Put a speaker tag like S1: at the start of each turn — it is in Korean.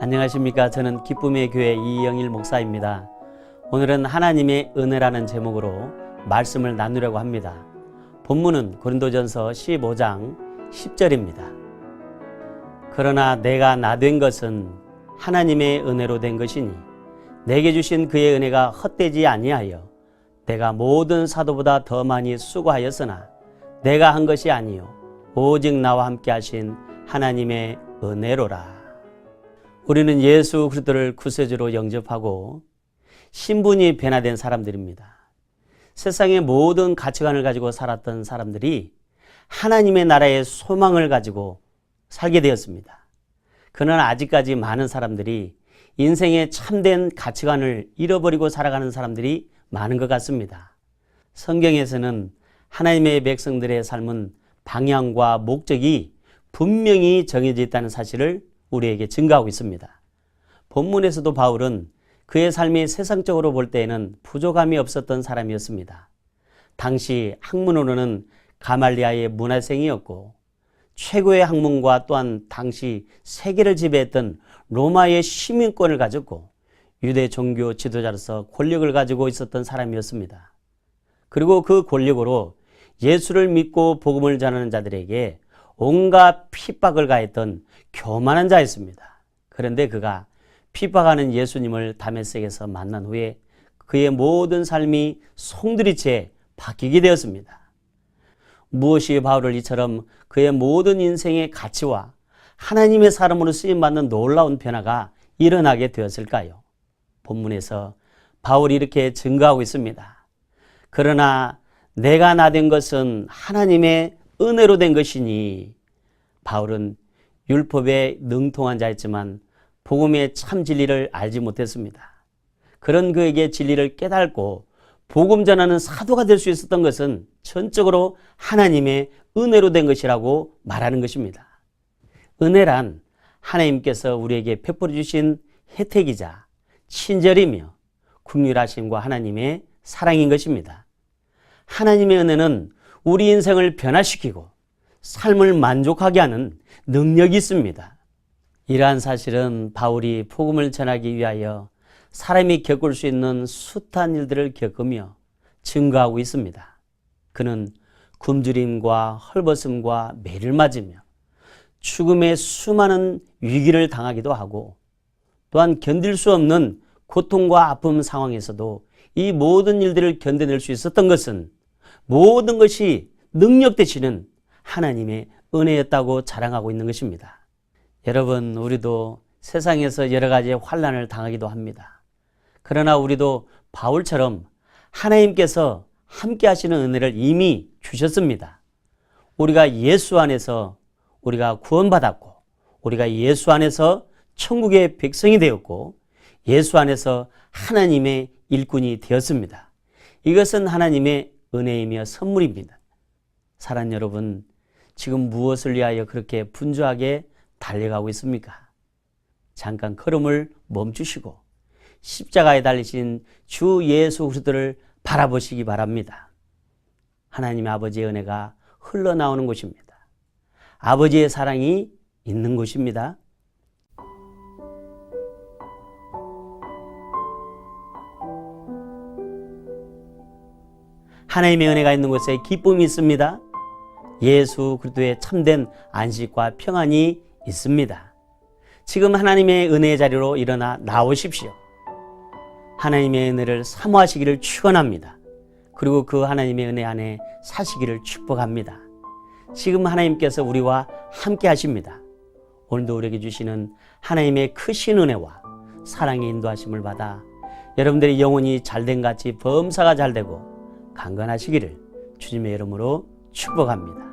S1: 안녕하십니까. 저는 기쁨의 교회 이영일 목사입니다. 오늘은 하나님의 은혜라는 제목으로 말씀을 나누려고 합니다. 본문은 고린도전서 15장 10절입니다. 그러나 내가 나 된 것은 하나님의 은혜로 된 것이니 내게 주신 그의 은혜가 헛되지 아니하여 내가 모든 사도보다 더 많이 수고하였으나 내가 한 것이 아니요 오직 나와 함께 하신 하나님의 은혜로라. 우리는 예수 그리스도를 구세주로 영접하고 신분이 변화된 사람들입니다. 세상의 모든 가치관을 가지고 살았던 사람들이 하나님의 나라의 소망을 가지고 살게 되었습니다. 그러나 아직까지 많은 사람들이 인생의 참된 가치관을 잃어버리고 살아가는 사람들이 많은 것 같습니다. 성경에서는 하나님의 백성들의 삶은 방향과 목적이 분명히 정해져 있다는 사실을 우리에게 증거하고 있습니다. 본문에서도 바울은 그의 삶이 세상적으로 볼 때에는 부족함이 없었던 사람이었습니다. 당시 학문으로는 가말리아의 문화생이었고 최고의 학문과 또한 당시 세계를 지배했던 로마의 시민권을 가졌고 유대 종교 지도자로서 권력을 가지고 있었던 사람이었습니다. 그리고 그 권력으로 예수를 믿고 복음을 전하는 자들에게 온갖 핍박을 가했던 교만한 자였습니다. 그런데 그가 핍박하는 예수님을 다메섹에서 만난 후에 그의 모든 삶이 송두리째 바뀌게 되었습니다. 무엇이 바울을 이처럼 그의 모든 인생의 가치와 하나님의 사람으로 쓰임받는 놀라운 변화가 일어나게 되었을까요? 본문에서 바울이 이렇게 증거하고 있습니다. 그러나 내가 나 된 것은 하나님의 은혜로 된 것이니. 바울은 율법에 능통한 자였지만 복음의 참 진리를 알지 못했습니다. 그런 그에게 진리를 깨닫고 복음 전하는 사도가 될 수 있었던 것은 전적으로 하나님의 은혜로 된 것이라고 말하는 것입니다. 은혜란 하나님께서 우리에게 베풀어 주신 혜택이자 친절이며 긍휼하심과 하나님의 사랑인 것입니다. 하나님의 은혜는 우리 인생을 변화시키고 삶을 만족하게 하는 능력이 있습니다. 이러한 사실은 바울이 복음을 전하기 위하여 사람이 겪을 수 있는 숱한 일들을 겪으며 증거하고 있습니다. 그는 굶주림과 헐벗음과 매를 맞으며 죽음의 수많은 위기를 당하기도 하고 또한 견딜 수 없는 고통과 아픔 상황에서도 이 모든 일들을 견뎌낼 수 있었던 것은 모든 것이 능력 되시는 하나님의 은혜였다고 자랑하고 있는 것입니다. 여러분, 우리도 세상에서 여러 가지의 환난을 당하기도 합니다. 그러나 우리도 바울처럼 하나님께서 함께 하시는 은혜를 이미 주셨습니다. 우리가 예수 안에서 우리가 구원받았고 우리가 예수 안에서 천국의 백성이 되었고 예수 안에서 하나님의 일꾼이 되었습니다. 이것은 하나님의 은혜이며 선물입니다. 사랑하는 여러분, 지금 무엇을 위하여 그렇게 분주하게 달려가고 있습니까? 잠깐 걸음을 멈추시고 십자가에 달리신 주 예수 그리스도를 바라보시기 바랍니다. 하나님 아버지의 은혜가 흘러나오는 곳입니다. 아버지의 사랑이 있는 곳입니다. 하나님의 은혜가 있는 곳에 기쁨이 있습니다. 예수 그리스도의 참된 안식과 평안이 있습니다. 지금 하나님의 은혜의 자리로 일어나 나오십시오. 하나님의 은혜를 사모하시기를 축원합니다. 그리고 그 하나님의 은혜 안에 사시기를 축복합니다. 지금 하나님께서 우리와 함께 하십니다. 오늘도 우리에게 주시는 하나님의 크신 은혜와 사랑의 인도하심을 받아 여러분들의 영혼이 잘된 같이 범사가 잘되고 강건하시기를 주님의 이름으로 축복합니다.